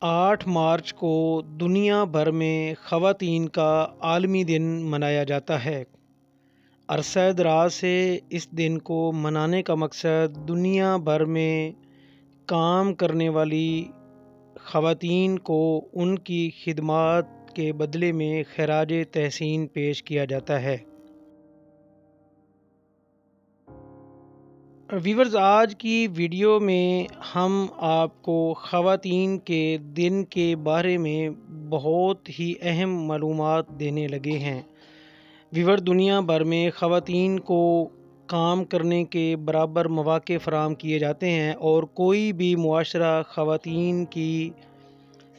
8 मार्च को दुनिया भर में ख़वातीन का आलमी दिन मनाया जाता है। अरसा दराज से इस दिन को मनाने का मकसद दुनिया भर में काम करने वाली ख़वातीन को उनकी खिदमात के बदले में खराज तहसीन पेश किया जाता है। व्यूवर्स, आज की वीडियो में हम आपको ख़वातीन के दिन के बारे में बहुत ही अहम मालूमात देने लगे हैं। व्यूवर, दुनिया भर में ख़वातीन को काम करने के बराबर मौक़े फ़राहम किए जाते हैं और कोई भी मुआशरा ख़वातीन की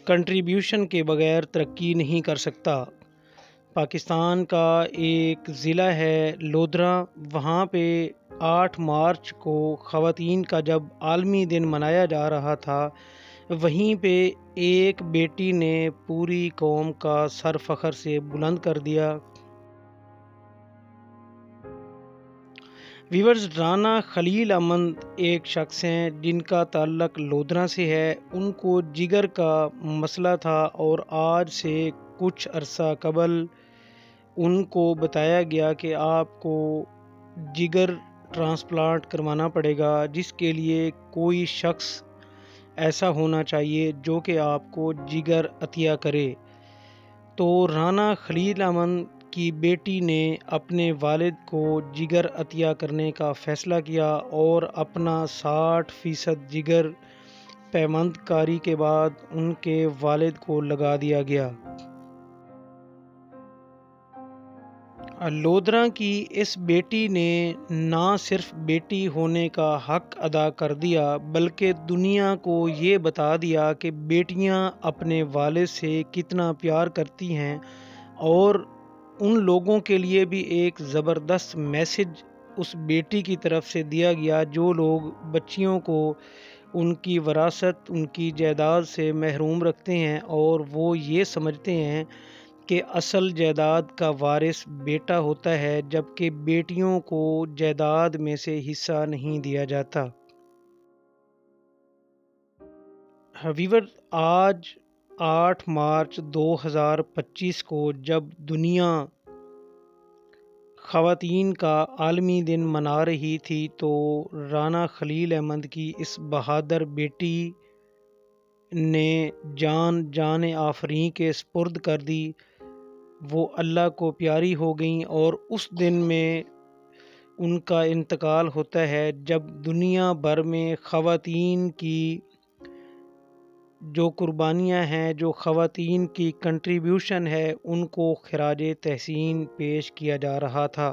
कंट्रीब्यूशन के बग़ैर तरक्की नहीं कर सकता। पाकिस्तान का एक ज़िला है लोधरा, वहाँ पे 8 मार्च को ख़वातीन का जब आलमी दिन मनाया जा रहा था, वहीं पे एक बेटी ने पूरी कौम का सर फ़ख्र से बुलंद कर दिया। वीवर्स, राना खलील अहमद एक शख्स हैं जिनका ताल्लुक़ लोधरा से है। उनको जिगर का मसला था और आज से कुछ अरसा कबल उनको बताया गया कि आपको जिगर ट्रांसप्लांट करवाना पड़ेगा, जिसके लिए कोई शख्स ऐसा होना चाहिए जो कि आपको जिगर अतिया करे। तो राना खलील अहमद की बेटी ने अपने वालिद को जिगर अतिया करने का फ़ैसला किया और अपना 60% जिगर पैवंदकारी के बाद उनके वालिद को लगा दिया गया। लोधरा की इस बेटी ने ना सिर्फ बेटी होने का हक अदा कर दिया, बल्कि दुनिया को ये बता दिया कि बेटियां अपने वालिद से कितना प्यार करती हैं। और उन लोगों के लिए भी एक ज़बरदस्त मैसेज उस बेटी की तरफ से दिया गया जो लोग बच्चियों को उनकी वरासत, उनकी जायदाद से महरूम रखते हैं और वो ये समझते हैं कि असल जायदाद का वारिस बेटा होता है, जबकि बेटियों को जायदाद में से हिस्सा नहीं दिया जाता। वीवर, आज 8 मार्च 2025 को जब दुनिया ख़वातीन का आलमी दिन मना रही थी, तो राना खलील अहमद की इस बहादुर बेटी ने जान आफरीं के स्पुर्द कर दी। वो अल्लाह को प्यारी हो गईं और उस दिन में उनका इंतकाल होता है, जब दुनिया भर में ख़वातीन की जो कुर्बानियाँ हैं, जो ख़वातीन की कंट्रीब्यूशन है, उनको खराज तहसीन पेश किया जा रहा था।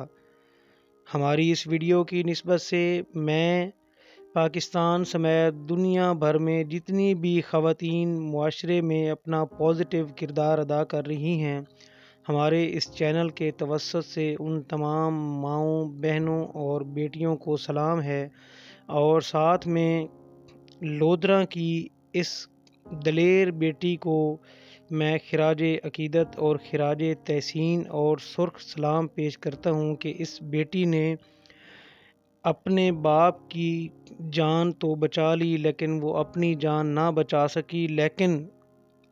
हमारी इस वीडियो की निस्बत से मैं पाकिस्तान समेत दुनिया भर में जितनी भी ख़वातीन मुआशरे में अपना पॉजिटिव किरदार अदा कर रही हैं, हमारे इस चैनल के तवस्सुत से उन तमाम माँओं, बहनों और बेटियों को सलाम है। और साथ में लोधरा की इस दलेर बेटी को मैं खिराज अकीदत और खिराज तहसीन और सुर्ख सलाम पेश करता हूँ कि इस बेटी ने अपने बाप की जान तो बचा ली, लेकिन वो अपनी जान ना बचा सकी, लेकिन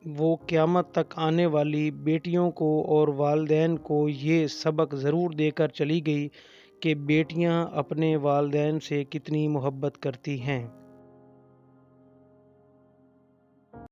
वो क़यामत तक आने वाली बेटियों को और वालिदैन को ये सबक ज़रूर देकर चली गई कि बेटियां अपने वालिदैन से कितनी मोहब्बत करती हैं।